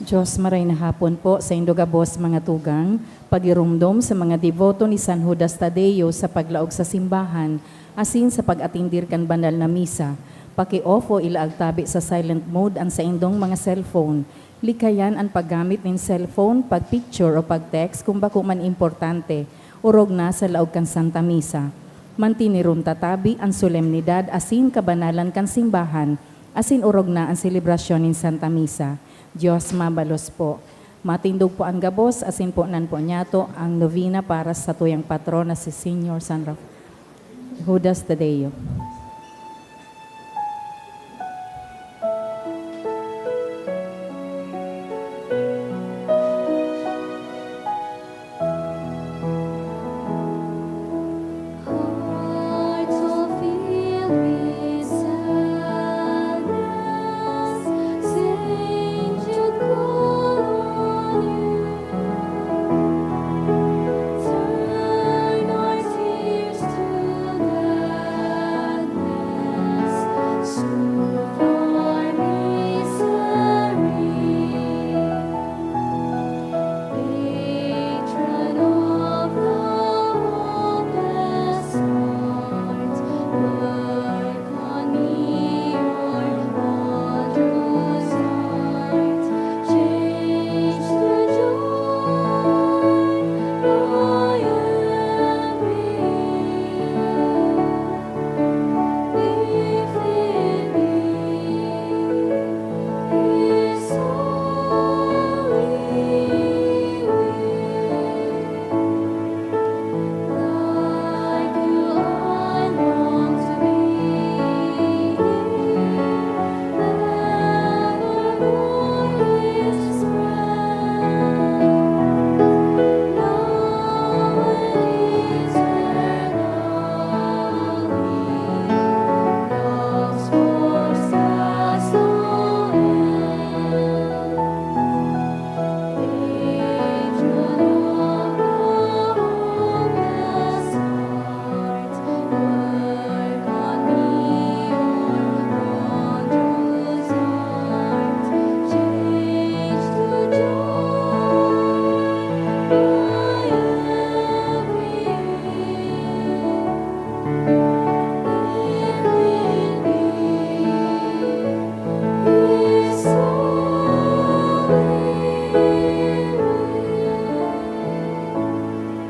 Diyos maray na hapon po sa indogabos mga tugang, pagirumdom sa mga devoto ni San Judas Tadeo sa paglaog sa simbahan, asin sa pag-atindir kan banal na misa. Paki-off o ilaag tabi sa silent mode ang sa indong mga cellphone. Likayan ang paggamit ng cellphone, pag-picture o pag-text kung bako man importante, urog na sa laog kan Santa Misa. Mantinirun tatabi ang solemnidad asin kabanalan kan simbahan, asin urog na ang selebrasyon ng Santa Misa. Diyos mabalos po. Matindog po ang gabos, asin po nan po nyato ang novena para sa tuyang patron na si Senior San Judas Tadeo.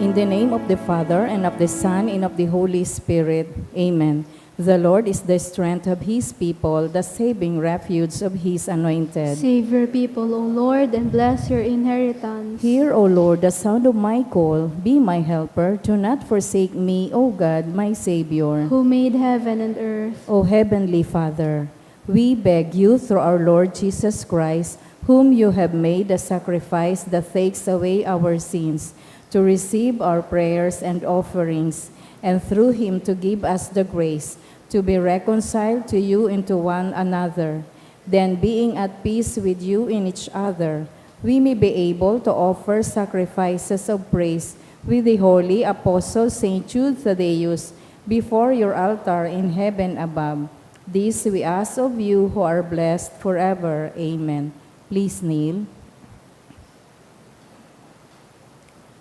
In the name of the Father, and of the Son, and of the Holy Spirit. Amen. The Lord is the strength of His people, the saving refuge of His anointed. Save your people, O Lord, and bless your inheritance. Hear, O Lord, the sound of my call. Be my helper. Do not forsake me, O God, my Savior. Who made heaven and earth. O Heavenly Father, we beg you through our Lord Jesus Christ, whom you have made a sacrifice that takes away our sins, to receive our prayers and offerings, and through Him to give us the grace to be reconciled to you and to one another. Then, being at peace with you in each other, we may be able to offer sacrifices of praise with the holy Apostle Saint Jude Thaddeus before your altar in heaven above. This we ask of you who are blessed forever. Amen. Please kneel.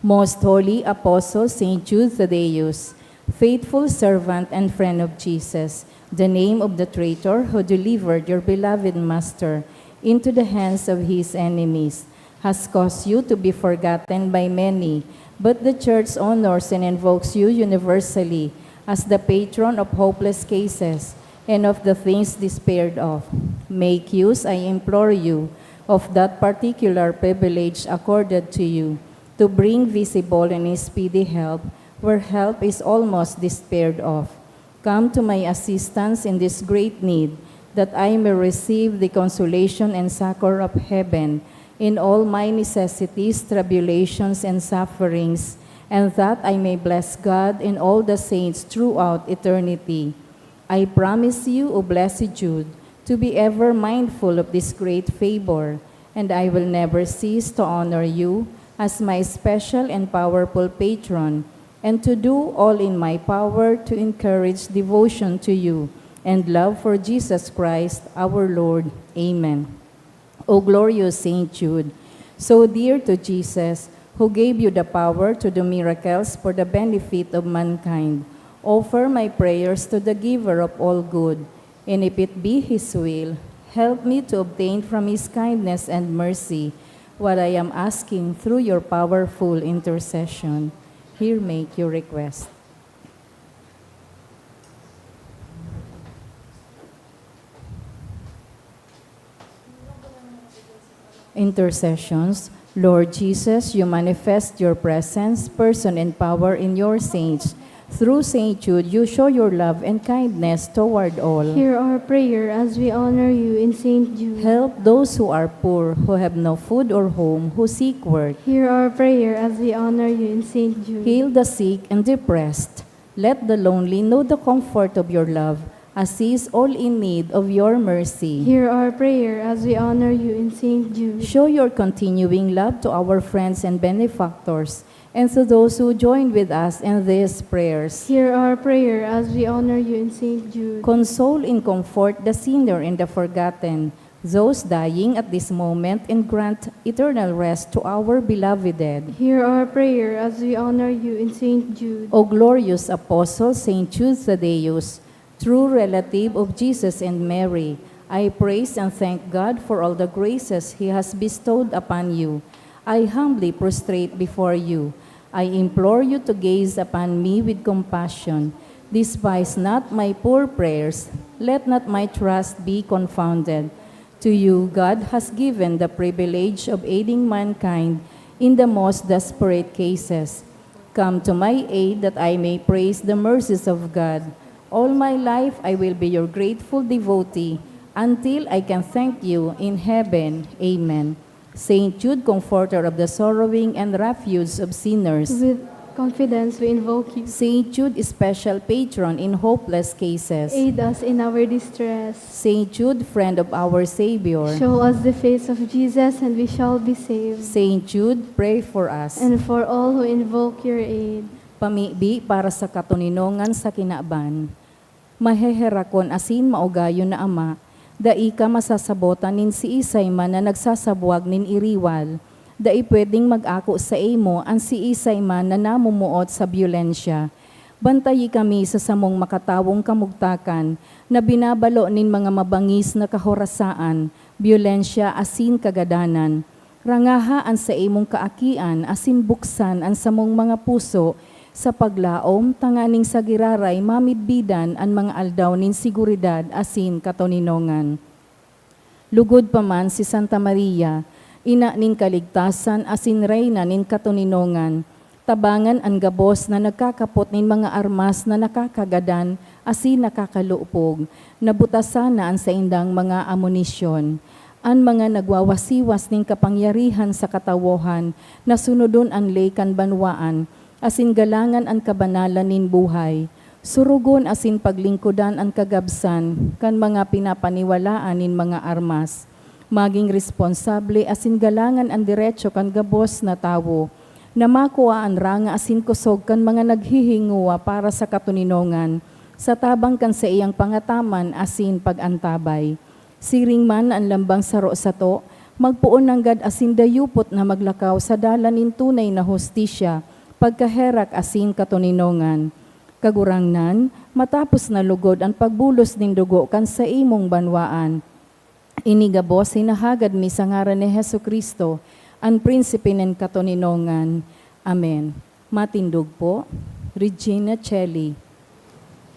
Most Holy Apostle Saint Jude Thaddeus, faithful servant and friend of Jesus, the name of the traitor who delivered your beloved Master into the hands of his enemies, has caused you to be forgotten by many, but the Church honors and invokes you universally as the patron of hopeless cases and of the things despaired of. Make use, I implore you, of that particular privilege accorded to you, to bring visible and speedy help where help is almost despaired of. Come to my assistance in this great need, that I may receive the consolation and succor of heaven in all my necessities, tribulations, and sufferings, and that I may bless God and all the saints throughout eternity. I promise you, O blessed Jude, to be ever mindful of this great favor, and I will never cease to honor you as my special and powerful patron, and to do all in my power to encourage devotion to you and love for Jesus Christ our Lord. Amen. O glorious Saint Jude, so dear to Jesus, who gave you the power to do miracles for the benefit of mankind, offer my prayers to the giver of all good, and if it be his will, help me to obtain from his kindness and mercy what I am asking through your powerful intercession. Here make your request. Intercessions. Lord Jesus, you manifest your presence, person, and power in your saints. Through Saint Jude, you show your love and kindness toward all. Hear our prayer as we honor you in Saint Jude. Help those who are poor, who have no food or home, who seek work. Hear our prayer as we honor you in Saint Jude. Heal the sick and depressed. Let the lonely know the comfort of your love. Assist all in need of your mercy. Hear our prayer as we honor you in Saint Jude. Show your continuing love to our friends and benefactors, and to those who join with us in these prayers. Hear our prayer as we honor you in Saint Jude. Console and comfort the sinner and the forgotten, those dying at this moment, and grant eternal rest to our beloved dead. Hear our prayer as we honor you in Saint Jude. O glorious Apostle Saint Jude Thaddeus, true relative of Jesus and Mary, I praise and thank God for all the graces He has bestowed upon you. I humbly prostrate before you. I implore you to gaze upon me with compassion. Despise not my poor prayers. Let not my trust be confounded. To you, God has given the privilege of aiding mankind in the most desperate cases. Come to my aid that I may praise the mercies of God. All my life I will be your grateful devotee until I can thank you in heaven. Amen. Saint Jude, comforter of the sorrowing and refuge of sinners. With confidence we invoke you. Saint Jude, special patron in hopeless cases. Aid us in our distress. Saint Jude, friend of our Savior. Show us the face of Jesus and we shall be saved. Saint Jude, pray for us. And for all who invoke your aid. Pamibi para sa katuninongan sa kinaban. Maheherakon asin maugayon na ama, dai ka masasabotan nin si Isay man na nagsasabwag nin iriwal, dai pwedeng mag-ako sa imo ang si Isay man na namumuot sa byulensya. Bantayi kami sa samong makatawong kamugtakan na binabalo nin mga mabangis na kahorasaan, byulensya asin kagadanan. Rangahaan sa imong kaakian asin buksan ang samong mga puso, sa paglaom, tanganing sa giraray, mamidbidan ang mga aldaw nin siguridad asin katoninongan. Lugod pa man si Santa Maria, ina nin kaligtasan asin reyna nin katoninongan, tabangan ang gabos na nagkakapot nin mga armas na nakakagadan asin nakakalupog, nabutasan na ang sa indang mga amunisyon. Ang mga nagwawasiwas nin kapangyarihan sa katawohan, na sunodon ang leykan banwaan, asin galangan ang kabanalan nin buhay, surugon asin paglingkudan ang kagabsan, kan mga pinapaniwalaan nin mga armas, maging responsable asin galangan ang diretso kan gabos na tawo, na makuha ang ranga asin kusog kan mga naghihinguwa para sa katuninongan, sa tabang kan sa iyang pangataman asin pagantabay. Siring man ang lambang saro sa to, magpuon ng gad asin dayupot na maglakaw sa dalan nin tunay na hustisya, pagkaherak asin katuninongan. Kagurangnan, matapos na lugod ang pagbulos nin dugo kan sa imong banwaan. Inigabos hinahagad mi sa ngaran ni Jesucristo, ang prinsipe nin katuninongan. Amen. Matindog po, Regina Celli.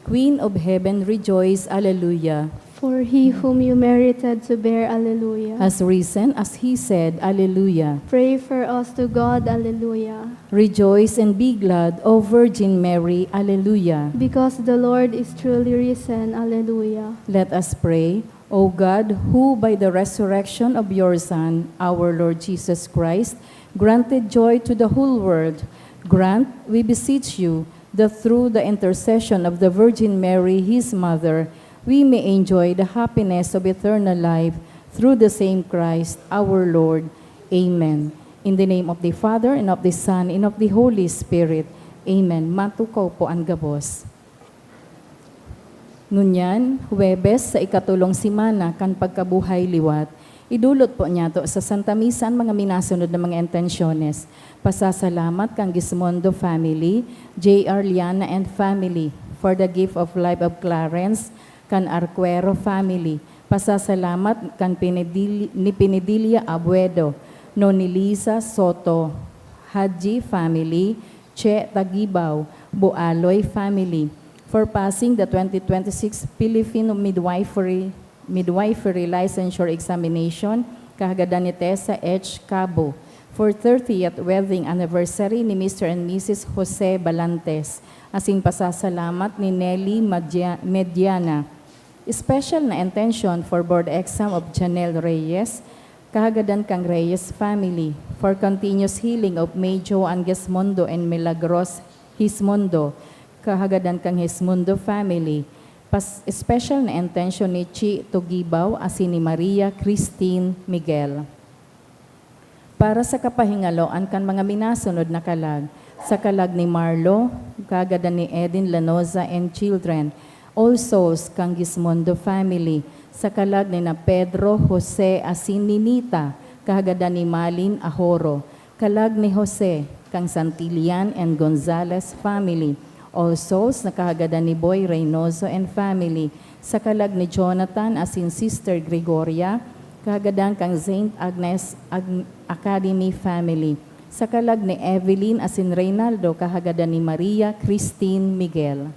Queen of Heaven, rejoice, Alleluia. For he whom you merited to bear, Alleluia. Has risen as he said, Alleluia. Pray for us to God, Alleluia. Rejoice and be glad, O Virgin Mary, Alleluia. Because the Lord is truly risen, Alleluia. Let us pray. O God, who by the resurrection of your Son, our Lord Jesus Christ, granted joy to the whole world, grant, we beseech you, that through the intercession of the Virgin Mary, his mother, we may enjoy the happiness of eternal life through the same Christ, our Lord. Amen. In the name of the Father, and of the Son, and of the Holy Spirit. Amen. Matukaw po ang gabos. Ngunyan, Huwebes sa ikatulong simana kan pagkabuhay liwat, Idulot po niya to sa Santa Misa ang mga minasunod na mga intensyones. Pasasalamat kang Gismondo family, J.R. Liana and family, for the gift of life of Clarence, kan Arquero family. Pasasalamat kan ni Pinedilia Abuedo, no ni Lisa Soto, Haji family, Che Tagibaw, Bualoy family, for passing the 2026 Filipino Midwifery Licensure Examination, kahagadan ni Tessa H. Cabo, for 30th wedding anniversary ni Mr. and Mrs. Jose Balantes, asing pasasalamat ni Nelly Mediana. Special na intention for board exam of Janelle Reyes, kahagadan kang Reyes family, for continuous healing of Medyo Angesmondo and Milagros Hismondo, kahagadan kang Hismondo family. Special na intention ni Chi Tugibaw asin ni Maria Christine Miguel. Para sa kapahingaloan kan mga minasunod na kalag, sa kalag ni Marlo, kagadan ni Edin Lanoza and children, All Souls kang Gismondo family, sa kalag ni na Pedro Jose asin ni Nita, kagadan ni Malin Ahoro, kalag ni Jose kang Santillan and Gonzales family, All Souls na kahagadan ni Boy Reynoso and family, sa kalag ni Jonathan asin Sister Gregoria, kahagadan kang Saint Agnes Academy family, sa kalag ni Evelyn asin Reynaldo, kahagadan ni Maria Christine Miguel.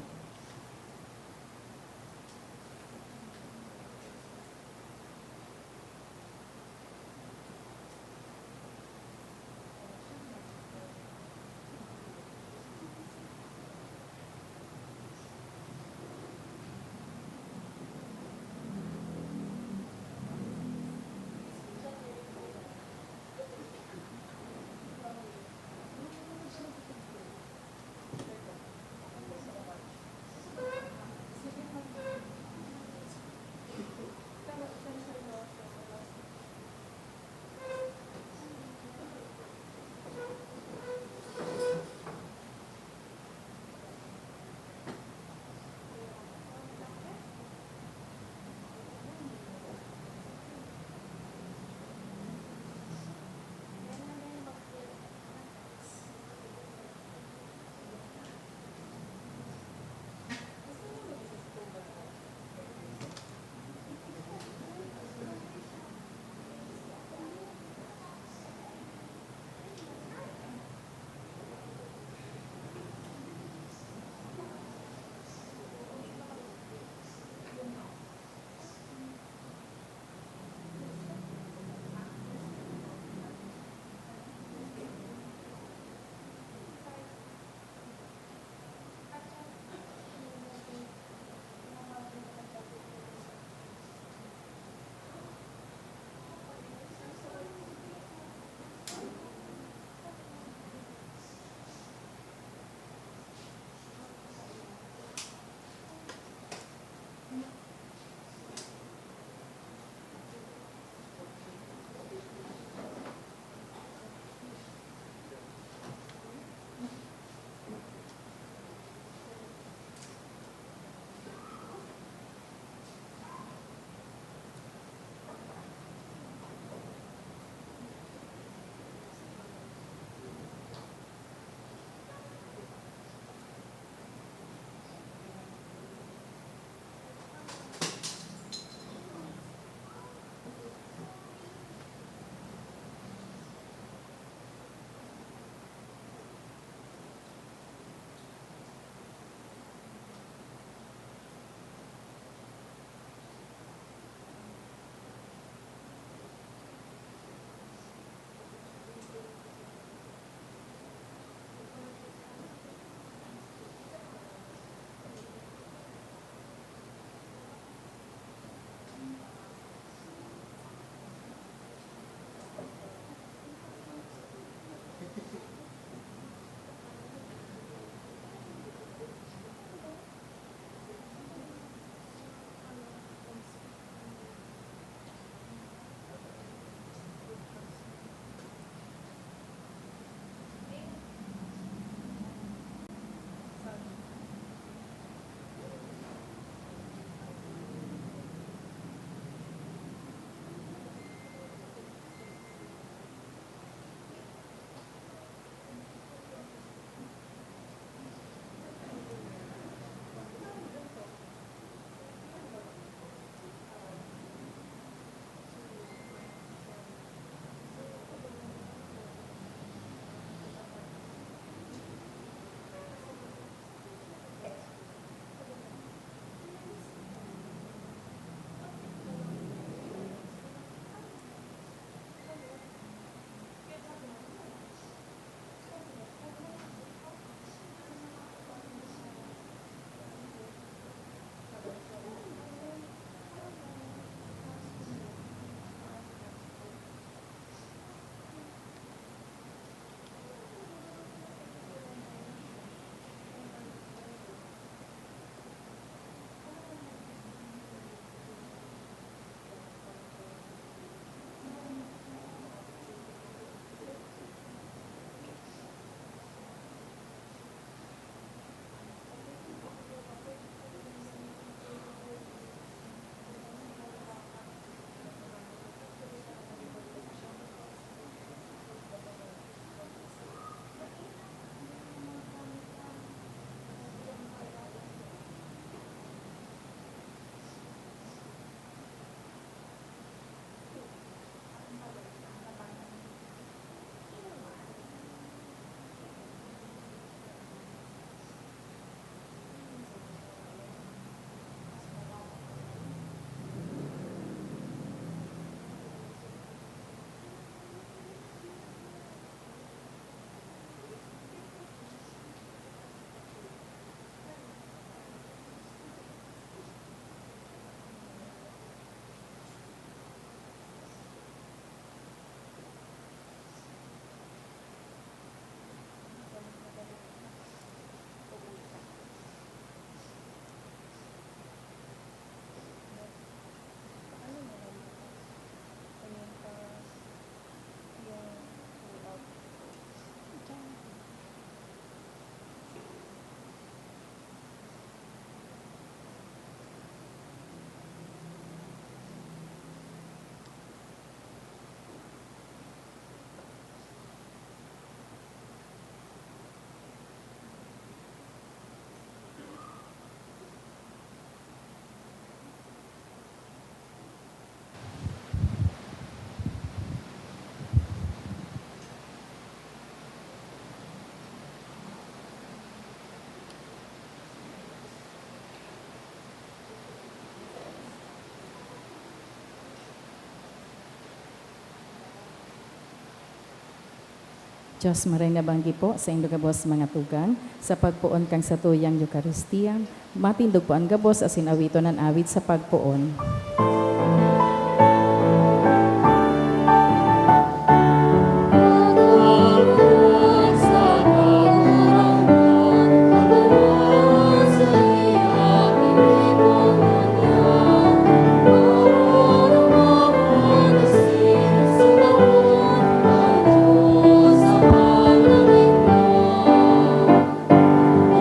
Diyos maray nabanggi po sa inyong gabos mga tugan, sa pagpuon kang sa tuyang Eucharistia, matindog po ang gabos asin awito ng awit sa pagpuon.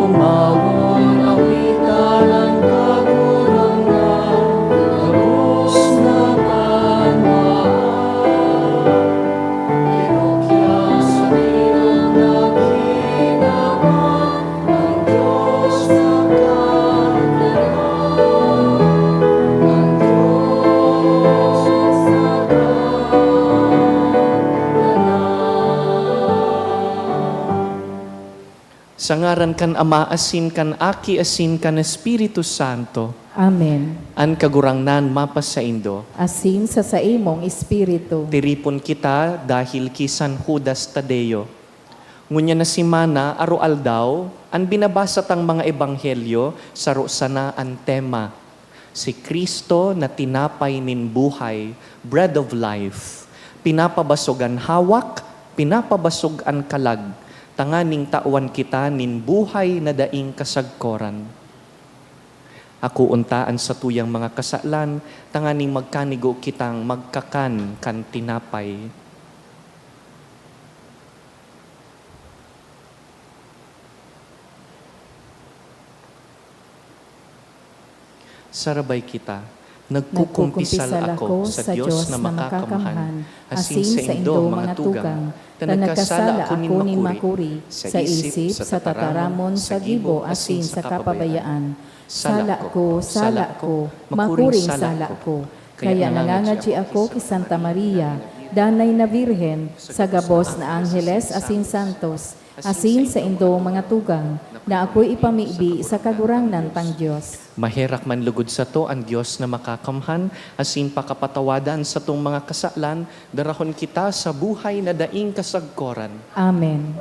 Humawon awitan ang kagurangan, lubos na banwaan. Inukya sa rinang nakinawan, ang Diyos na kagalaw. Ang Diyos na kagalaw. Sa ngaran kan Ama asin kan Aki asin kan Espiritu Santo, Amen. an kagurangnan mapas sa Indo. Asin sa imong espiritu. Tiripon kita dahil kisan Judas Tadeo. Ngunya na si Mana aro aldaw, an binabasa tang mga ebanghelyo, saro sana ang tema. Si Kristo na tinapay nin buhay, bread of life. Pinapabasog ang hawak, pinapabasog ang kalag. Tanganing tauan kita nin buhay na daing kasagkoran. Ako untaan sa tuyang mga kasalan, tanganing magkanigo kitang magkakan kan tinapay. Sarabay kita, nagkukumpisal ako sa Diyos na makakamhan, asin sa indo mga tugang, na nagkasala ako ni makuri, sa isip, sa tataramon, sa gibo, asin sa kapabayaan. Sala ko, makuring sala ko. Kaya nangangadji ako ki Santa Maria, danay na Birhen, sa gabos na Angeles asin Santos, asin sa indo mga tugang, na ako'y ipamibi sa kagurangnan tang Diyos. Maherak man lugod sa to ang Diyos na makakamhan, asin pakapatawadan sa tong mga kasalan, darahon kita sa buhay na daing kasagkoran. Amen.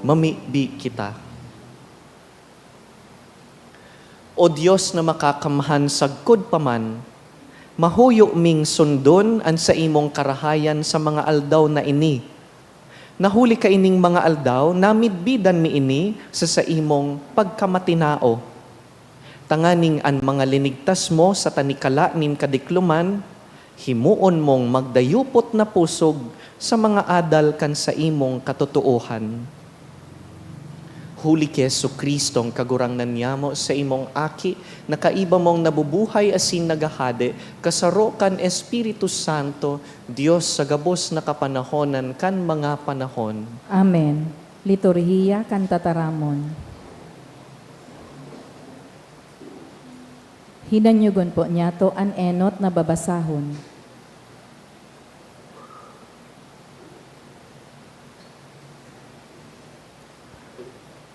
Mamibi kita. O Diyos na makakamhan sagkod paman, mahuyo ming sundon an sa imong karahayan sa mga aldaw na ini. Nahuli ka ining mga aldaw, namidbidan mi ini sa imong pagkamatinao. Tanganing an mga linigtas mo sa tanikala nin kadikluman, himuon mong magdayupot na pusog sa mga adal kan sa imong katotuohan. Huli ki Jesucristo ang kagurangnan niya mo sa imong aki, na kaiba mong nabubuhay asin nagahade, kasaro kan Espiritu Santo, Diyos sa gabos na kapanahonan kan mga panahon. Amen. Liturhiya kan tataramon. Hinanyugon po niya to an enot na babasahon.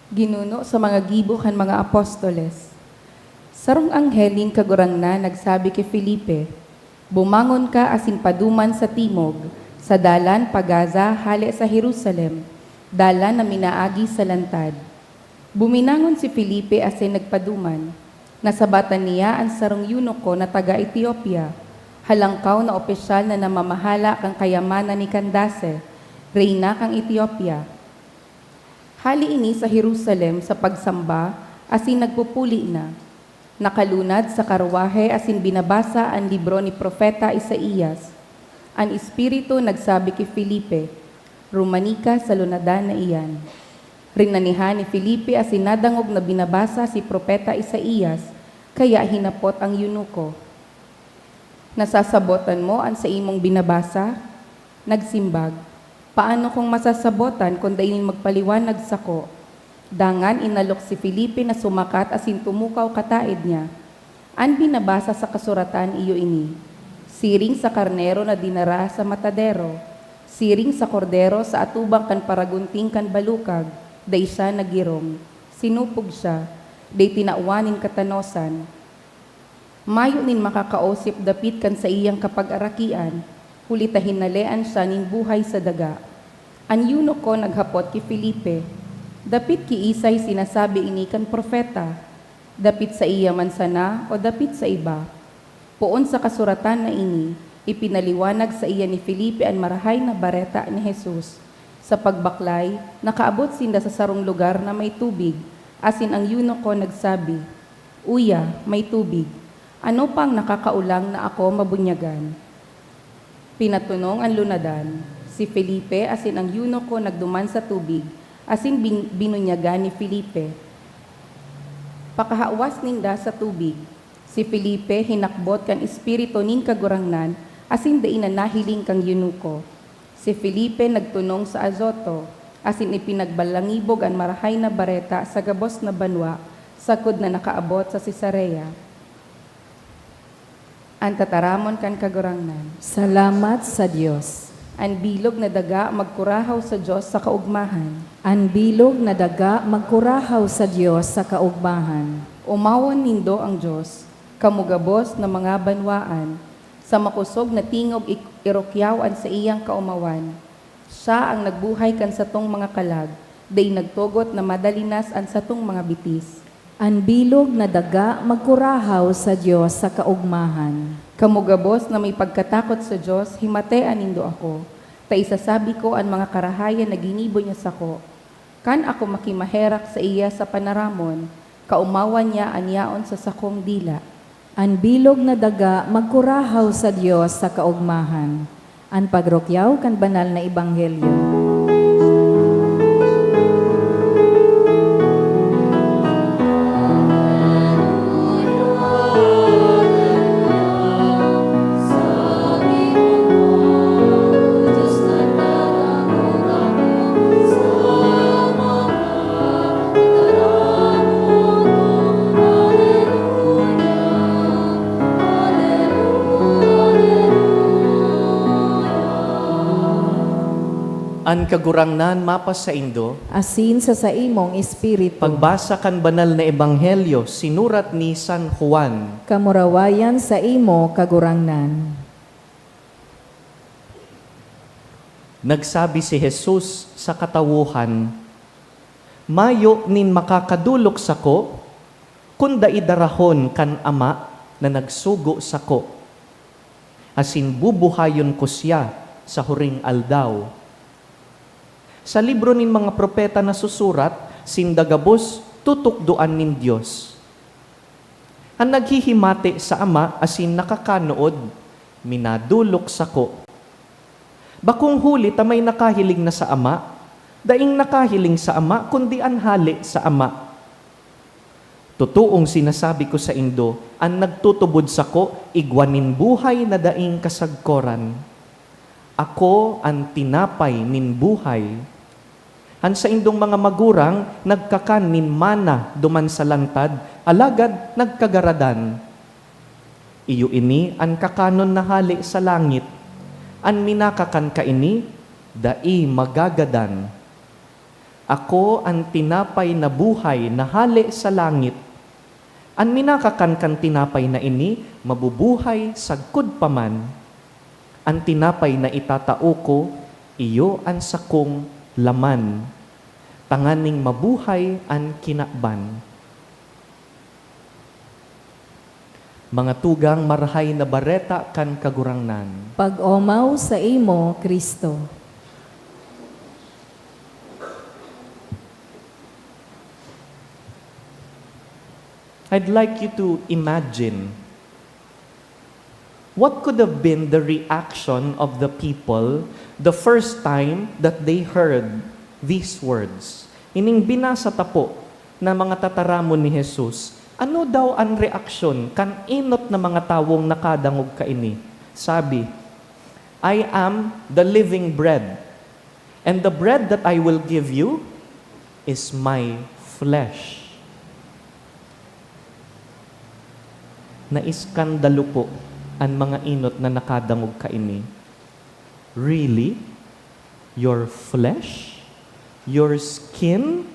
Ginuno sa mga gibo kan mga apostoles. Sarong angheling kagurangna nagsabi kay Felipe, bumangon ka asin paduman sa timog, sa dalan pagaza hale sa Jerusalem, dalan na minaagi sa lantad. Buminangon si Felipe asin nagpaduman. Nasabatan niya ang sarong yunoko na taga Ethiopia, halangkaw na opisyal na namamahala kang kayamanan ni Candace, reyna kang Ethiopia. Hali ini sa Jerusalem sa pagsamba, asin nagpupuli na. Nakalunad sa karwahe asin binabasa ang libro ni Propeta Isaías. Ang Espiritu nagsabi kay Felipe, Rumanika sa lunadan na iyan. Rinanihan ni Felipe asin nadangog na binabasa si Propeta Isaías, kaya hinapot ang eunuko. Nasasabotan mo ang sa imong binabasa? Nagsimbag, paano kung masasabotan kung dainin magpaliwanag sako? Dangan inalok si Felipe na sumakat asin tumukaw kataid niya. An binabasa sa kasuratan iyo ini, siring sa karnero na dinara sa matadero, siring sa kordero sa atubang kan paragunting kan balukag, day siya nagirong, sinupog siya, day tinauwanin katanosan. Mayo nin makakaosip dapit kan sa iyang kapag-arakian, hulitahin nalean siya nin buhay sa daga. An eunuko naghapot ki Felipe, dapit ki isay sinasabi ini kan propeta, dapit sa iya man sana o dapit sa iba. Poon sa kasuratan na ini, ipinaliwanag sa iya ni Felipe ang marahay na bareta ni Jesus. Sa pagbaklay, nakaabot sinda sa sarong lugar na may tubig, asin ang eunuko nagsabi, Uya, may tubig. Ano pang nakakaulang na ako mabunyagan? Pinatunong ang lunadan. Si Felipe asin ang eunuko nagduman sa tubig, asin binunyagan ni Felipe. Pakahawas ninda sa tubig. Si Felipe hinakbot kan espiritu nin kagurangnan, asin dainan nahiling kang eunuko. Si Felipe nagtunong sa Azoto, asin ipinagbalangibog ang marahay na bareta sa gabos na banwa, sakod na nakaabot sa Cesarea. Ang tataramon kan kagurangnan. Salamat sa Diyos. Ang bilog na daga magkurahaw sa Diyos sa kaugmahan. Ang bilog na daga magkurahaw sa Diyos sa kaugmahan. Umawan nindo ang Diyos, kamugabos na mga banwaan, sa makusog na tingog irokyawan sa iyang kaumawan. Siya ang nagbuhay kan satong mga kalag, day nagtugot na madalinas ang satong mga bitis. Ang bilog na daga magkurahaw sa Diyos sa kaugmahan. Kamugabos na may pagkatakot sa Diyos, himatean nindo ako. Ta isasabi ko ang mga karahayan na ginibo niya sako. Kan ako makimaherak sa iya sa panaramon, kaumawan niya anyaon sa sakong dila. Ang bilog na daga magkurahaw sa Diyos sa kaugmahan. Ang pagrokyaw kan banal na ebanghelyo. An kagurangnan mapas sa Indo, Asin sa imong espiritu. pagbasa kan banal na ebanghelyo, sinurat ni San Juan. Kamurawayan sa imo kagurangnan. Nagsabi si Jesus sa katawuhan, Mayo nin makakadulok sako, kunda idarahon kan ama na nagsugo sako. Asin bubuhayon ko siya sa huring aldaw. Sa libro nin mga propeta na susurat, sindagabos tutukduan nin Diyos. Ang naghihimati sa ama asin nakakanood, minadulok sako. Bakong huli tamay nakahiling na sa ama, daing nakahiling sa ama, kundi anhali sa ama. Totoong sinasabi ko sa Indo, ang nagtutubod sako, igwanin buhay na daing kasagkoran. Ako ang tinapay nin buhay. Han sa indong mga magurang, nagkakan nin mana duman sa lantad, alagad nagkagaradan. Iyo ini, ang kakanon na hali sa langit, an minakakan ka ini, dai magagadan. Ako ang tinapay na buhay na hali sa langit, an minakakan kan tinapay na ini, mabubuhay sagkod paman. Ang tinapay na itatao ko, iyo ang sakong laman, tanganing mabuhay ang kinakban. Mga tugang marahay na bareta kan kagurangnan. Pag-omaw sa imo, Kristo. I'd like you to imagine what could have been the reaction of the people the first time that they heard these words. Ining binasa tapo na mga tataramon ni Jesus, ano daw ang reaksyon kan inot na mga tawong nakadangog kaini? Sabi, I am the living bread, and the bread that I will give you is my flesh. Naiskandalo po ang mga inot na nakadangog kaini. Really? Your flesh? Your skin?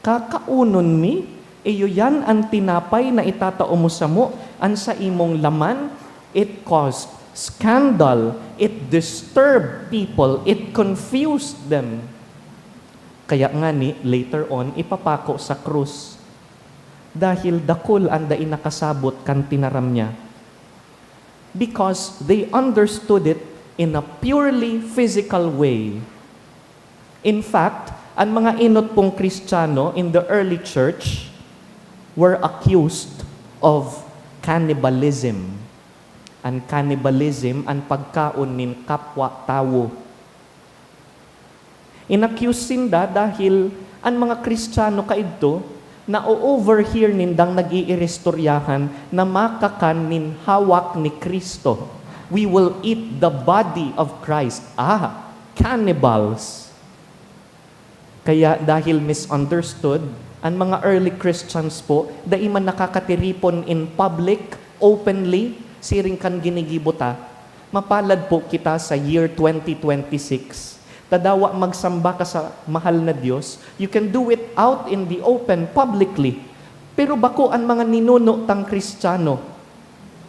Kakaunon mi? Iyo yan ang tinapay na itatao mo sa mo, ang sa imong laman. It caused scandal. It disturbed people. It confused them. Kaya nga ni, later on, ipapako sa krus. Dahil dakol ang daing nakasabot kan tinaram niya. Because they understood it in a purely physical way. In fact, ang mga inot pong Kristiyano in the early church were accused of cannibalism. Ang cannibalism, ang pagkaon nin kapwa-tawo. Inaccuse sinda dahil ang mga Kristiyano kaidto na o-overhear nindang nag-iirestoryahan na makakan nin hawak ni Kristo. We will eat the body of Christ. Cannibals. Kaya dahil misunderstood, ang mga early Christians po, daiman nakakatiripon in public, openly, siring kan ginigibuta, mapalad po kita sa year 2026. Tadawa magsamba ka sa mahal na Diyos, you can do it out in the open, publicly. Pero bako ang mga ninuno tang Kristiyano,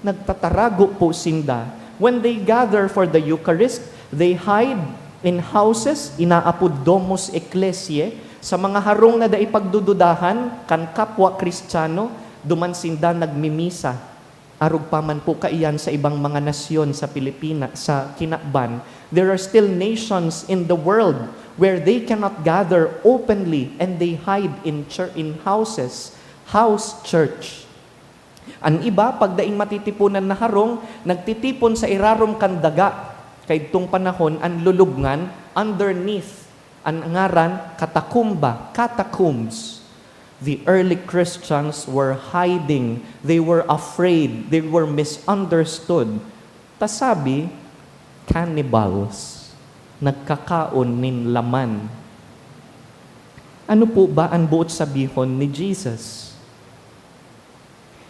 nagtatarago po sinda. When they gather for the Eucharist, they hide in houses, inaapod domus ecclesiae, sa mga harong na daipagdududahan, kan kapwa Kristiyano, dumansinda nagmimisa. Arog pa man po kaiyan sa ibang mga nasyon sa Pilipinas, sa Kinakban. There are still nations in the world where they cannot gather openly and they hide in houses, house church. Ang iba, pagdaing matitipunan na harong, nagtitipon sa irarom kandaga. Kay itong panahon, ang lulubngan, underneath, ang ngaran, catacombs. The early Christians were hiding. They were afraid. They were misunderstood. Tasabi, cannibals. Nagkakaon nin laman. Ano po ba ang buot sabihon ni Jesus?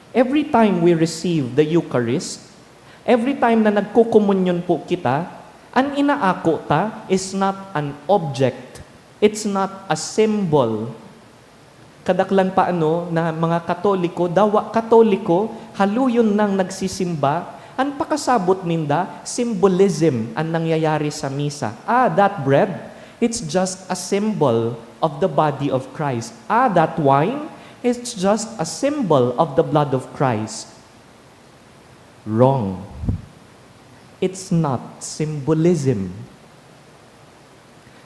Every time we receive the Eucharist, every time na nagkukomunyon po kita, ang inaako ta is not an object. It's not a symbol. Kadaklan pa na mga Katoliko, dawa Katoliko, haluyon nang nagsisimba, ang pakasabot ninda, symbolism ang nangyayari sa misa. That bread, it's just a symbol of the body of Christ. That wine, it's just a symbol of the blood of Christ. Wrong. It's not symbolism.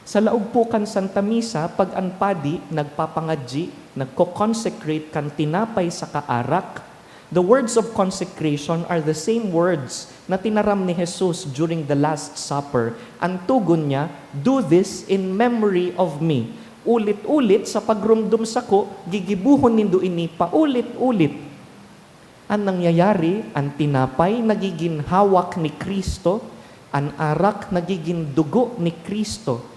Sa laog po kan Santa Misa, pag ang padi nagpapangadji, nagko-consecrate kan tinapay sa kaarak, the words of consecration are the same words na tinaram ni Jesus during the Last Supper. Ang tugon niya, do this in memory of me. Ulit-ulit sa pagrumdum sako, gigibuhon nindo ini paulit-ulit. Ang nangyayari, ang tinapay nagiging hawak ni Kristo, ang arak nagiging dugo ni Kristo.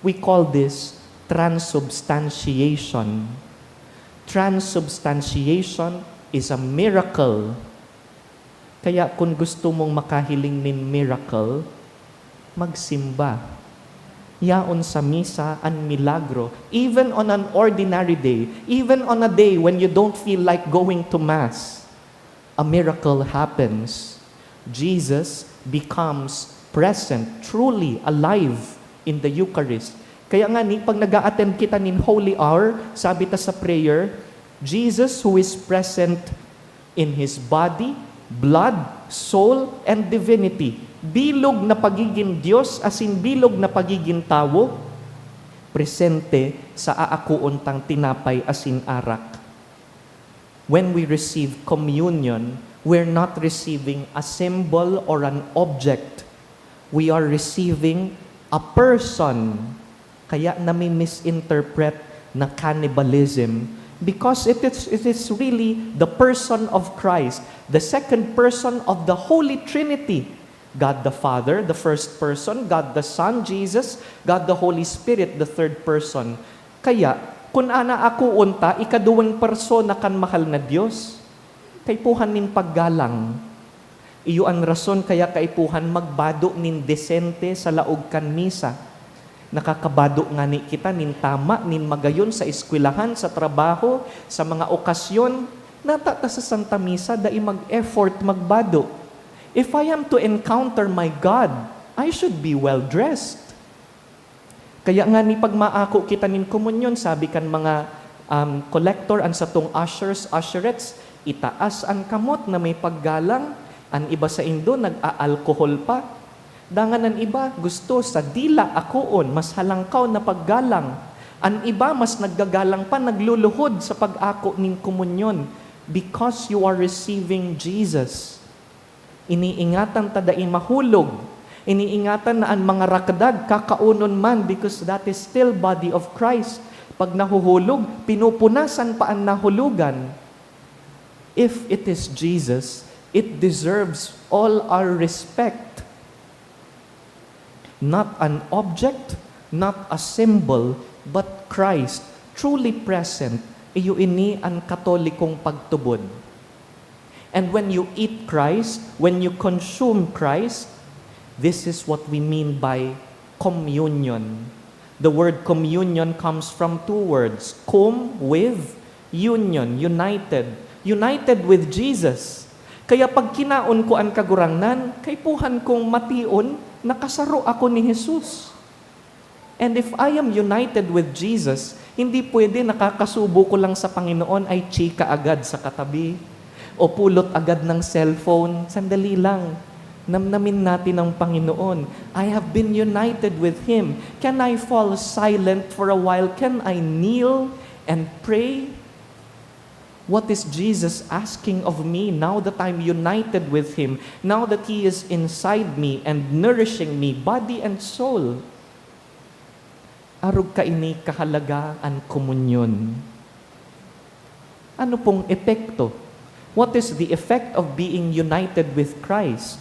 We call this transubstantiation. Transubstantiation is a miracle. Kaya kung gusto mong makahiling nin miracle, magsimba. Yaon sa misa ang milagro. Even on an ordinary day, even on a day when you don't feel like going to Mass, a miracle happens. Jesus becomes present, truly alive in the Eucharist. Kaya nga ni, pag nag-a-attend kita nin Holy Hour, sabi ta sa prayer, Jesus who is present in His body, blood, soul, and divinity. Bilog na pagiging Diyos, asin bilog na pagiging tao, presente sa aakuon tang tinapay asin arak. When we receive communion, we're not receiving a symbol or an object. We are receiving a person. Kaya nami-misinterpret na cannibalism because it is really the person of Christ, the second person of the Holy Trinity. God the Father, the first person, God the Son, Jesus, God the Holy Spirit, the third person. Kaya, kung ana ako unta, ikaduwang persona kan mahal na Diyos, kaipuhan nin paggalang. Iyo ang rason kaya kaipuhan magbado nin desente sa laog kan misa. Nakakabado nga ni kita nin tama, nin magayon sa eskwelahan, sa trabaho, sa mga okasyon, natata sa Santa Misa, dai mag-effort magbado. If I am to encounter my God, I should be well-dressed. Kaya nga ni pagmaako kita nin komunyon, sabi kan mga collector, an satong ushers, usherettes, itaas ang kamot na may paggalang, an iba sa Indo, nag-aalkohol pa. Dangan ang iba, gusto sa dila akoon, mas halangkaw na paggalang. Ang iba, mas naggagalang pa, nagluluhod sa pag-ako ning komunyon because you are receiving Jesus. Iniingatan tadain mahulog. Iniingatan na ang mga rakdag kakaunon man because that is still body of Christ. Pag nahuhulog, pinupunasan pa ang nahulugan. If it is Jesus, it deserves all our respect. Not an object, not a symbol, but Christ, truly present. Iyo ini ang katolikong pagtubod. And when you eat Christ, when you consume Christ, this is what we mean by communion. The word communion comes from two words, cum with union, united. United with Jesus. Kaya pag kinaon ko ang kagurangnan, kaipuhan kong mation, nakasaro ako ni Jesus. And if I am united with Jesus, hindi pwede nakakasubo ko lang sa Panginoon ay chika agad sa katabi o pulot agad ng cellphone. Sandali lang. Namnamin natin ang Panginoon. I have been united with Him. Can I fall silent for a while? Can I kneel and pray? What is Jesus asking of me now that I'm united with Him? Now that He is inside me and nourishing me, body and soul? Arog ka ini kahalaga ang komunyon. Ano pong epekto? What is the effect of being united with Christ?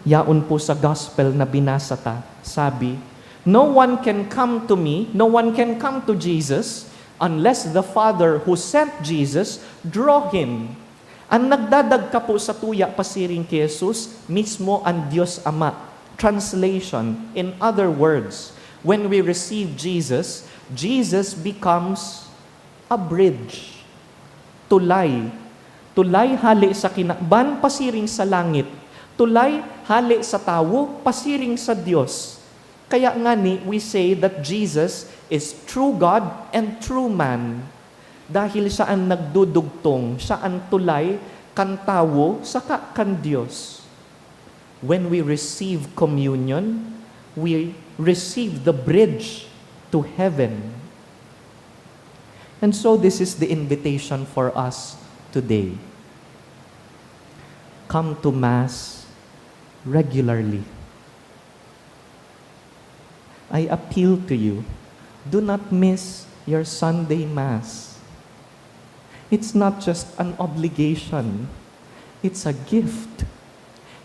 Yaon po sa gospel na binasa ta, sabi, no one can come to me, no one can come to Jesus unless the Father who sent Jesus draw him. Ang nagdadag ka po sa tuya pasiring kay Jesus, mismo ang Diyos Ama. Translation, in other words, when we receive Jesus, Jesus becomes a bridge. Tulay. Tulay hali sa kinakban, pasiring sa langit. Tulay hali sa tawo, pasiring sa Diyos. Kaya nga ni, we say that Jesus is true God and true man. Dahil siya ang nagdudugtong, siya ang tulay, kan tawo, saka kan Diyos. When we receive communion, we receive the bridge to heaven. And so this is the invitation for us today. Come to Mass regularly. I appeal to you, do not miss your Sunday Mass. It's not just an obligation. It's a gift.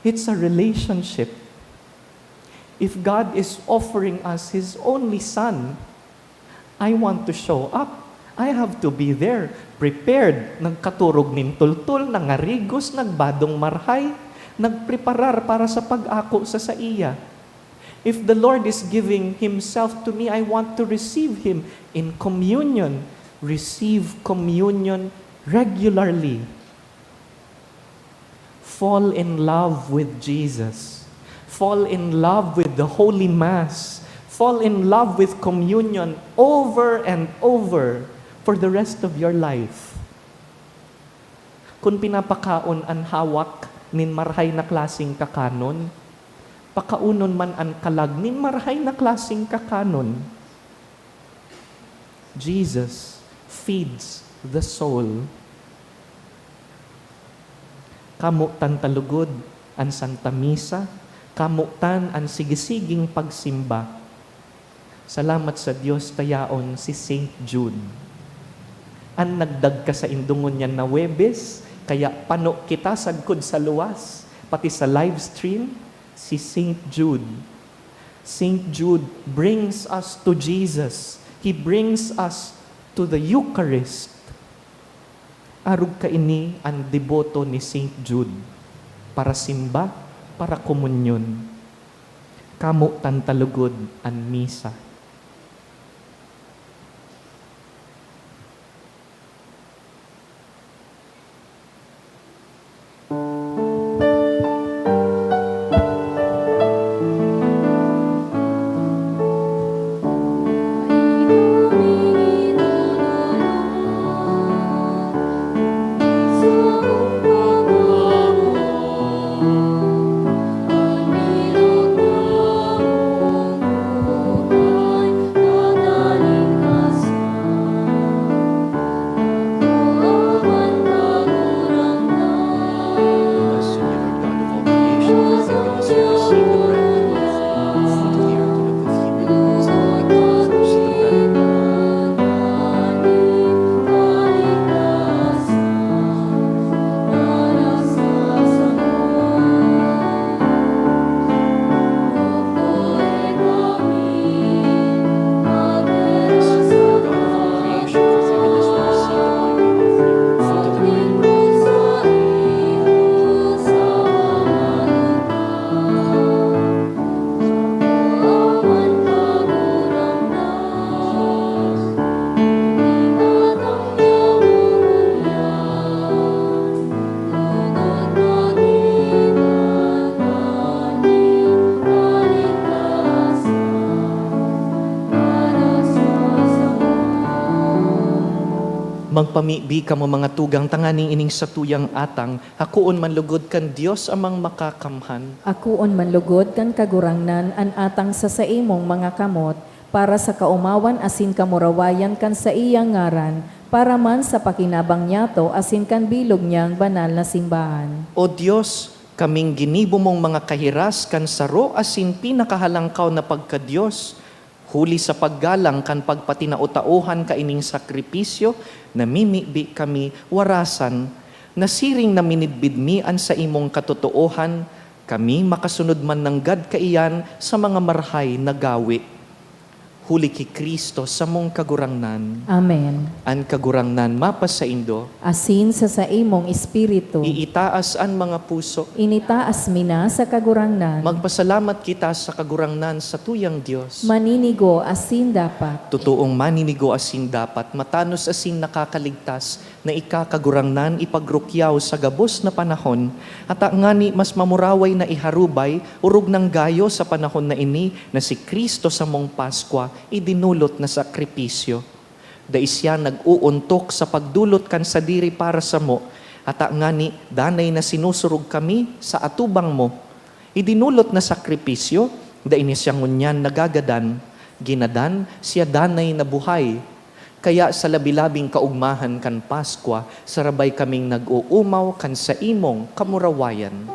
It's a relationship. If God is offering us His only Son, I want to show up. I have to be there, prepared, nagkaturog nin tultul, nangarigos, nagbadong marhay, nagpreparar para sa pag-ako sa iya. If the Lord is giving Himself to me, I want to receive Him in communion. Receive communion regularly. Fall in love with Jesus. Fall in love with the Holy Mass. Fall in love with communion over and over for the rest of your life. Kung pinapakaon ang hawak nin marhay na klaseng kakanon, pakaunon man ang kalag nin marhay na klaseng kakanon. Jesus feeds the soul. kamutan talugod ang Santa Misa, kamutan ang sigisiging pagsimba. Salamat sa Dios tayaon si Saint Jude. Ang nagdag ka sa indungon niya na Webes, kaya pano kita sagkod sa luwas, pati sa live stream, si Saint Jude. Saint Jude brings us to Jesus. He brings us to the Eucharist. Arug ka ini ang deboto ni Saint Jude para simba, para komunyon. Kamu tantalugod ang misa. Magpamibi ka mo mga tugang tanganing ining sa tuyang atang, hakuon man lugod kan Dios amang makakamhan. Akuon manlugod kan kagurangnan an atang sa saimong mga kamot, para sa kaumawan asin kamurawayan kan sa iyang ngaran, para man sa pakinabang niyato asin kan bilog niyang banal na simbahan. O Dios, kaming ginibo mong mga kahiras kan saro asin pinakahalangkaw na pagka-Dios, huli sa paggalang kan pagpatinautawan ka ining sakripisyo, namimibi kami warasan, nasiring na minidbidmian sa imong katotoohan, kami makasunod man ng gad kaiyan sa mga marhay na gawi. Huli ki Kristo sa mong kagurangnan, Amen. an kagurangnan mapas sa indo, Asin sa saimong espiritu, iitaas an mga puso, initaas mina sa kagurangnan, magpasalamat kita sa kagurangnan sa tuyang Dios. maninigo asin dapat. Totoong maninigo asin dapat, matanos asin nakakaligtas, na ikakagurangnan ipagrukyaw sa gabos na panahon, at ngani mas mamuraway na iharubay, urog ng gayo sa panahon na ini, na si Kristo sa mong Paskwa, idinulot na sakripisyo. Dais siya nag-uuntok sa pagdulot kan sa diri para sa mo, at ngani danay na sinusurog kami sa atubang mo. Idinulot na sakripisyo, dainis siyang ngunyan nagagadan, ginadan siya danay na buhay. Kaya sa labilabing kaugmahan kan Paskwa, sarabay kaming nag-uumaw kan sa imong kamurawayan.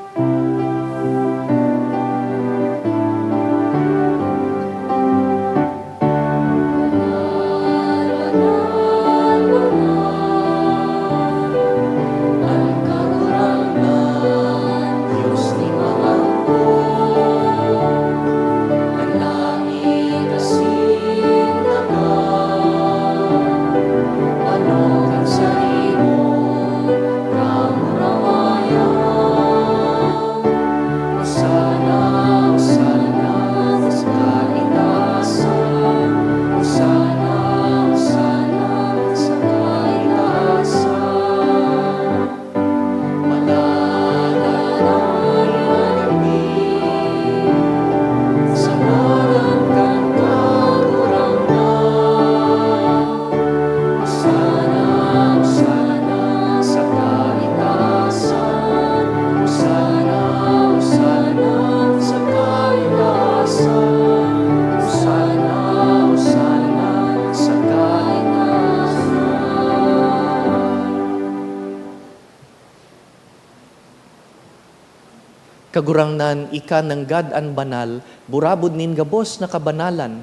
Kagurangnan ika ng God-an banal, burabod nin gabos na kabanalan.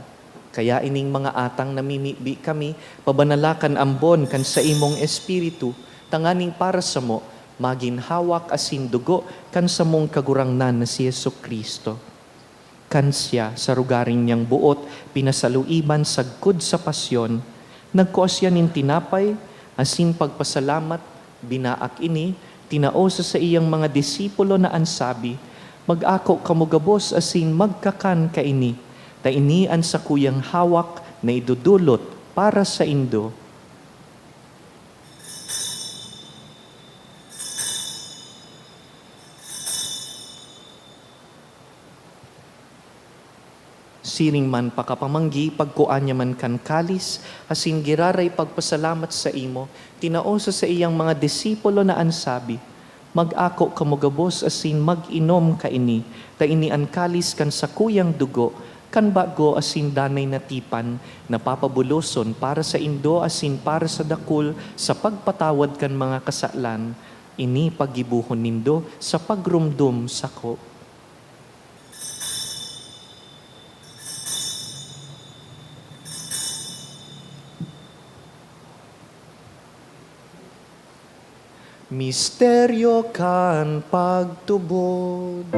Kaya ining mga atang namimibi kami, pabanalakan ambon kan sa imong espiritu, tanganing para sa mo, maginhawak asin dugo kan sa mong kagurangnan na si Yesu Kristo. Kan siya sa rugaring niyang buot, pinasaluiban sagkod sa pasyon, nagkuas siya nin tinapay, asin pagpasalamat, binaak ini, tinaosa sa iyang mga disipulo na ansabi, mag-ako kamugabos asin magkakan ka ini, ta ini ang sa kuyang hawak na idudulot para sa indo. Siring man pakapamanggi, pagkuan niya man kan kalis, asin giraray pagpasalamat sa imo, tinaosa sa iyang mga disipulo na ansabi, mag-ako kamugabos asin mag-inom ka ini, ta ini ang kalis kan sa kuyang dugo, kan bago asin danay na tipan, napapabuloson para sa indo asin para sa dakul, sa pagpatawad kan mga kasalan, ini pagibuhon nindo sa pagrumdum sako. Misteryo kan pagtubod.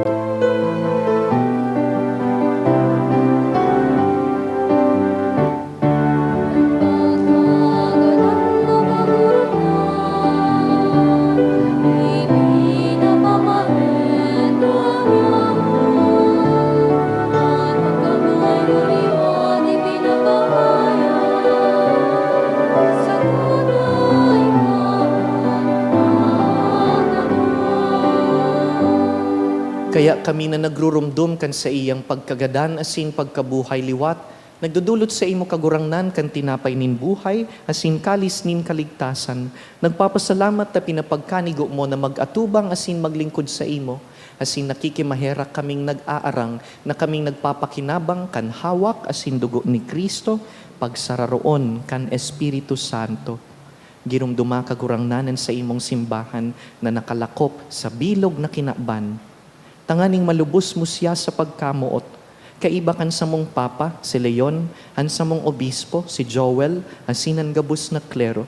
Kaya kami na nagrurumdum kan sa iyang pagkagadan asin pagkabuhay liwat, nagdudulot sa imo kagurangnan kan tinapay nin buhay, asin kalis nin kaligtasan. Nagpapasalamat na pinapagkanigo mo na mag-atubang asin maglingkod sa imo, asin nakikimaherak kaming nag-aarang na kaming nagpapakinabang kan hawak asin dugo ni Kristo, pagsararoon kan Espiritu Santo. Girumduma kagurangnanan sa imong simbahan na nakalakop sa bilog na kinaban. Tanganing malubos mo siya sa pagkamuot. Kaiba kan sa mong papa, si Leon, han sa mong obispo, si Joel, asinan gabos na klero.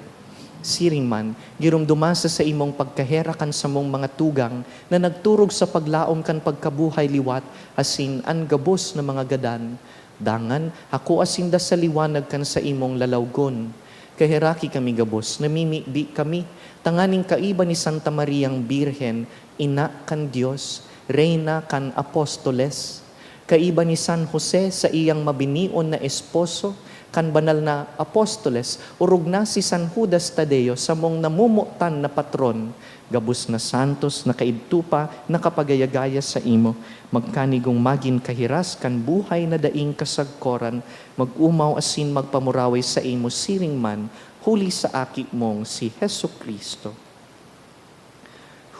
Siring man, girumdumasa sa imong pagkaherakan sa mong mga tugang na nagturog sa paglaom kan pagkabuhay liwat, asin an gabos na mga gadan. Dangan, ako asinda sa liwanag kan sa imong lalawgon. Kaheraki kami gabos, namimibi kami, tanganing kaiba ni Santa Mariang Birhen, ina kan Diyos, Reyna kan Apostoles, kaiba ni San Jose sa iyang mabinion na esposo, kan banal na Apostoles, urog na si San Judas Tadeo sa mong namumutan na patron, gabos na santos na kaidtupa na kapagayagaya sa imo, magkanigong magin kahiras kan buhay na daing kasagkoran, mag-umaw asin magpamuraway sa imo siring man, huli sa aki mong si Hesu Kristo.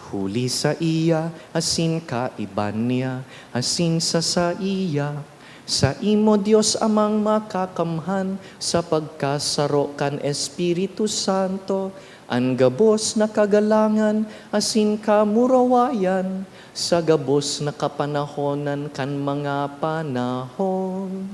Huli sa iya, asin kaiban niya, asin sa iya. Sa imo Diyos amang makakamhan, sa pagkasaro kan Espiritu Santo, ang gabos na kagalangan, asin kamurawayan, sa gabos na kapanahonan kan mga panahon.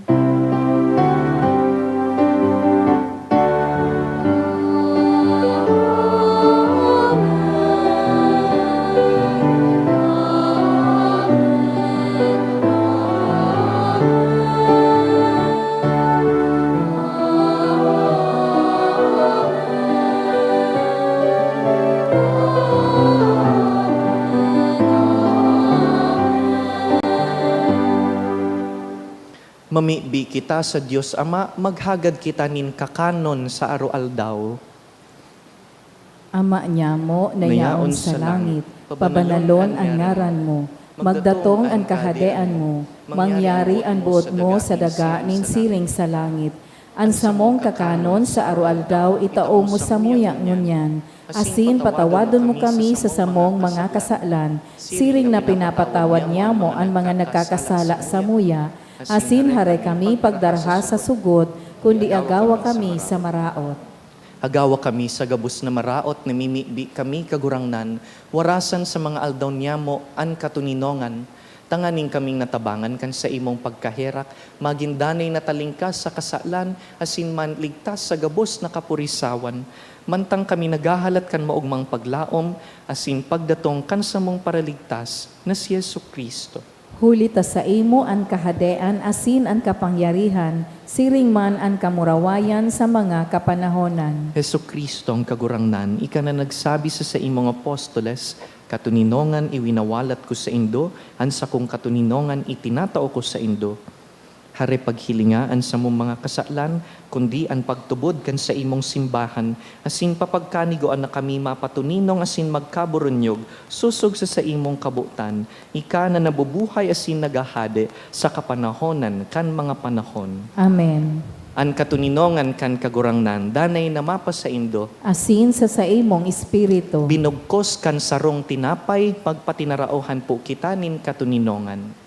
Mamibi kita sa Diyos Ama, maghagad kita nin kakanon sa aroaldaw. Ama niya mo, nayaon sa langit, pabanalon ang ngaran mo, magdatong ang kahadean mo, mangyari ang buot mo sa daga nin siring sa langit. Ang samong kakanon sa aroaldaw, itao mo sa muya ngunyan, asin patawadon mo kami sa samong mga kasalan, siring na pinapatawad niya mo ang mga nagkakasala sa muya, asin haray kami pagdarha sa sugot, kundi agawa kami sa maraot. Agawa kami sa gabus na maraot na mimibi kami kagurangnan, warasan sa mga aldaw niyamo an katuninongan, tanganing kaming natabangan kan sa imong pagkaherak, magindanay natalingkas sa kasalan, asin man ligtas sa gabos na kapurisawan, mantang kami nagahalat kan maugmang paglaom, asin pagdatong kan sa mong paraligtas na si Yesu Kristo. Huli ta sa imo an kahadean asin an kapangyarihan, siring man an kamurawayan sa mga kapanahonan. Yesu Kristo ang kagurangnan, ika na nagsabi sa imong apostoles, katuninongan iwinawalat ko sa indo, ansa kong katuninongan itinatao ko sa indo. Hare paghilingaan sa mong mga kasalan, kundi ang pagtubod kan sa imong simbahan, asin papagkanigoan na kami mapatuninong asin magkaburunyog, susog sa imong kabutan, ika na nabubuhay asin nagahade sa kapanahonan kan mga panahon. Amen. An katuninongan kan kagurangnan, danay na mapa sa indo, Asin sa imong espiritu. binugkos kan sarong tinapay, pagpatinarauhan po kitanin katuninongan.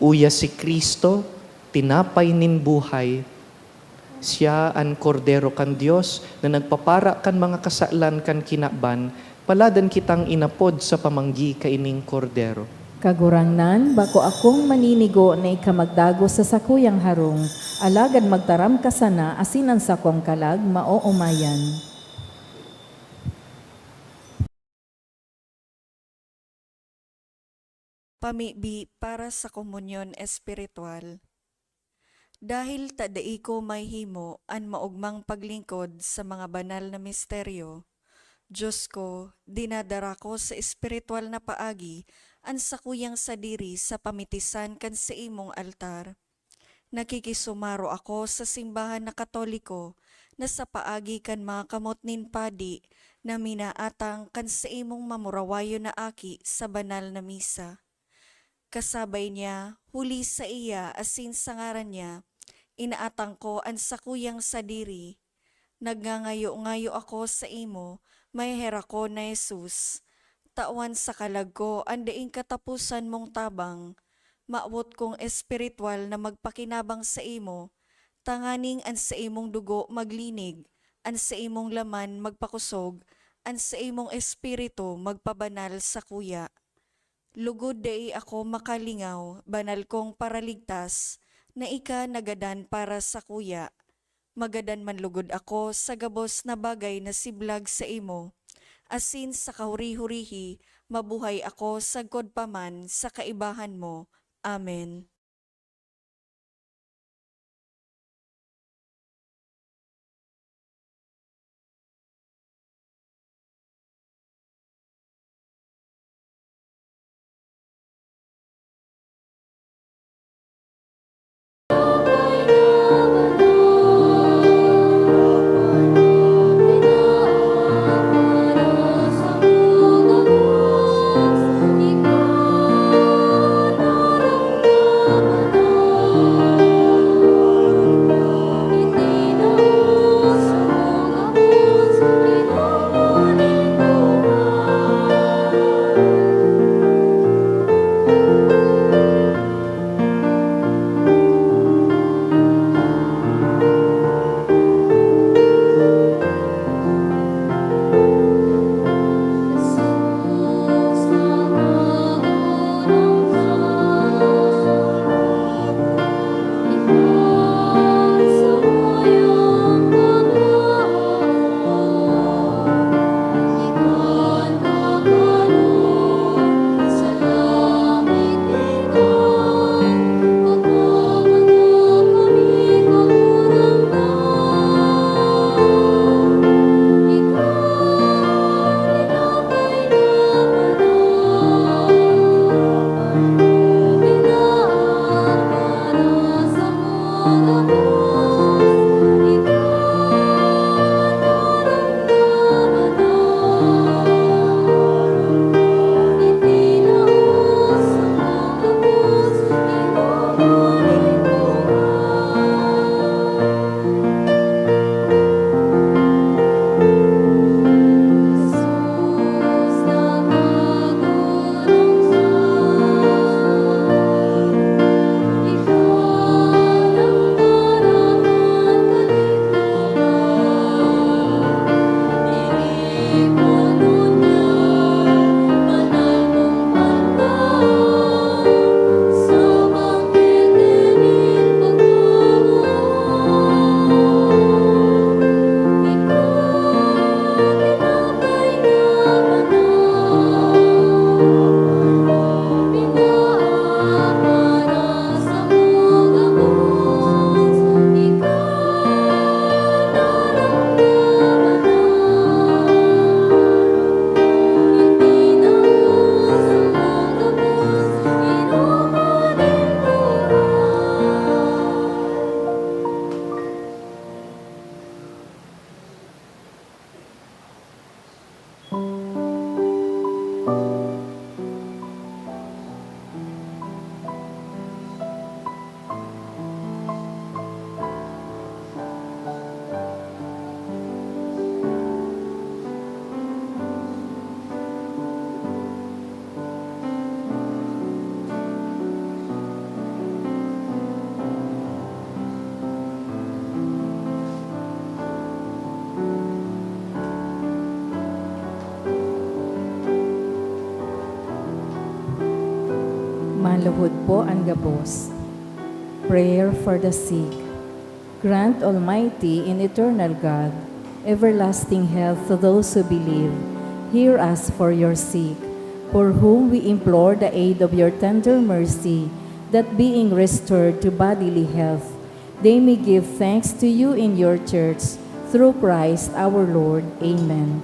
Uya si Kristo, tinapay nin buhay. Siya ang kordero kan Dios na nagpapara kan mga kasalan kan kinaban, paladan kitang inapod sa pamanggi kaining kordero. Kagurangnan, bako akong maninigo na ikamagdago sa sakuyang harong, alagad magtaram ka sana asinan sa kong kalag mao-umayan. Pamibi para sa komunyon espiritual. Dahil tadai ko may himo an maugmang paglingkod sa mga banal na misteryo, Diyos ko, dinadara ko sa espiritual na paagi an sakuyang sadiri sa pamitisan kan sa imong altar. Nakikisumaro ako sa simbahan na Katoliko na sa paagi kan mga kamot nin padi na minaatang kan sa imong mamurawayo na aki sa banal na misa. Kasabay niya, huli sa iya asin sa ngaran niya, inaatang ko ang sakuyang sadiri. Nagngangayo-ngayo ako sa imo, may hera ko na Jesus. Tawan sa kalag ko, andaing katapusan mong tabang. Maabot kong espiritual na magpakinabang sa imo, tanganing an sa imong dugo maglinig, an sa imong laman magpakusog, an sa imong espiritu magpabanal sa kuya. Lugod dai ako makalingaw, banal kong paraligtas, na ika nagadan para sa kuya. Magadan man lugod ako sa gabos na bagay na siblag sa imo. Asin sa kahuri-hurihi, mabuhay ako sagkod paman sa kaibahan mo. Amen. Ikaw Maluhod po ang gabos. Prayer for the sick. Grant, Almighty and eternal God, everlasting health to those who believe. Hear us for your sick, for whom we implore the aid of your tender mercy, that being restored to bodily health, they may give thanks to you in your church, through Christ our Lord. Amen.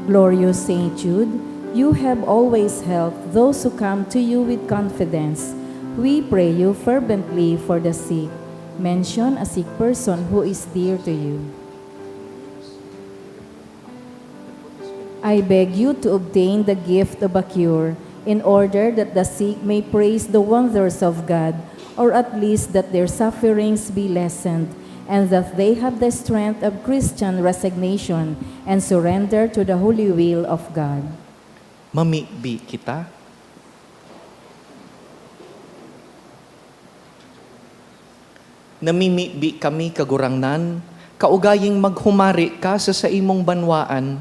Glorious Saint Jude, you have always helped those who come to you with confidence. We pray you fervently for the sick. Mention a sick person who is dear to you. I beg you to obtain the gift of a cure, in order that the sick may praise the wonders of God, or at least that their sufferings be lessened, and that they have the strength of Christian resignation and surrender to the holy will of God. Mamibi kita. Namimibi kami kagurangnan, kaugaying maghumari ka sa imong banwaan,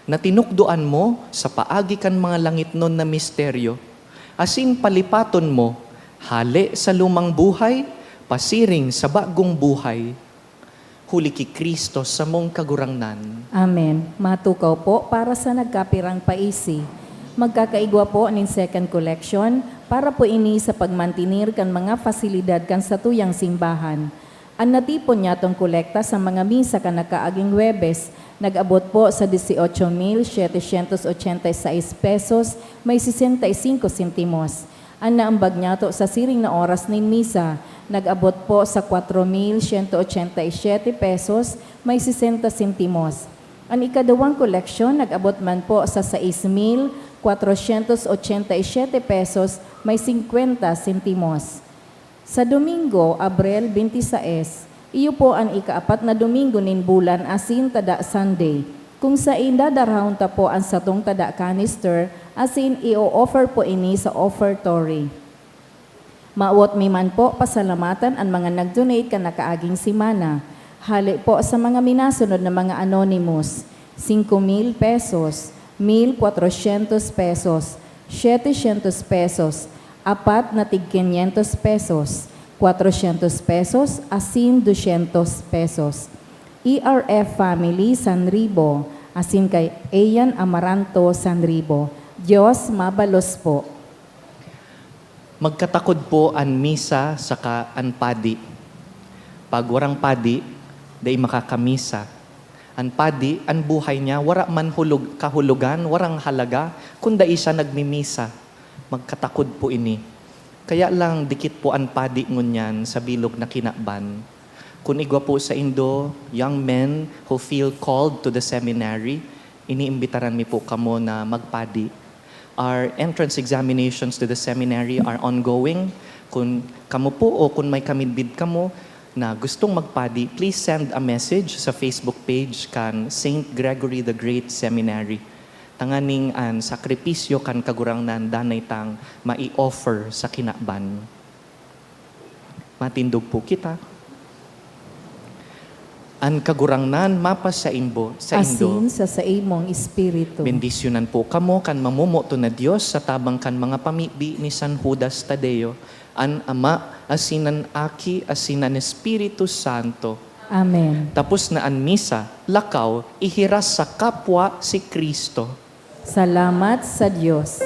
na tinukduan mo sa paagi kan mga langit nun na misteryo, asin palipaton mo, hali sa lumang buhay, pasiring sa bagong buhay. Huli ki Kristo sa mong kagurangnan. Amen. Matukaw po para sa nagkapirang paisi. Magkakaigwa po ning second collection para po ini sa pagmantinir kan mga fasilidad kan sa tuyang simbahan. Ang natipon niya tong kolekta sa mga misa kan nakaaging Webes, nag-abot po sa 18,786 pesos, may 65 sentimos. Ang naambag niya to sa siring na oras ng misa, nag-abot po sa 4,187 pesos, may 60 sentimos. Ang ikadawang koleksyon, nag-abot man po sa 6,487 pesos, may 50 sentimos. Sa Domingo, Abril 26, iyo po ang ikaapat na Domingo nin bulan asin tada Sunday. Kung sa inda darahon ta po ang satong tada canister, asin i-offer po ini sa offertory. Maawat mi man po pasalamatan ang mga nag-donate ka nakaaging simana. Hali po sa mga minasunod na mga anonymous, 5,000 pesos, 1,400 pesos, 700 pesos, apat na tig 500 pesos, 400 pesos, asin 200 pesos. ERF Family Sanribo, asin kay Ayan Amaranto Sanribo. Diyos mabalos po. Magkatakod po an misa saka an padi. Pag warang padi, day makakamisa. An padi, an buhay niya, wara man kahulugan, warang halaga, kunda isa nagmimisa. Magkatakod po ini. Kaya lang dikit po an padi ngunyan sa bilog na kinakban. Kung igwa po sa Indo, young men who feel called to the seminary, iniimbitaran mi po kamo na magpadi. Our entrance examinations to the seminary are ongoing. Kung kamo po o kung may kamidbid kamo na gustong magpadi, please send a message sa Facebook page kan St. Gregory the Great Seminary. Tanganing an sakripisyo kan kagurangnan danay tang mai-offer sa kinakban. Matindog po kita. An kagurangnan mapas sa imbo, sa Indo. Asin sa imong espiritu. Bendisyonan po kamo kan mamumoto na Dios sa tabang kan mga pamibi ni San Judas Tadeo, an Ama, asinan Aki, asinan Espiritu Santo. Amen. Tapos na an misa, lakaw, ihiras sa kapwa si Kristo. Salamat sa Diyos.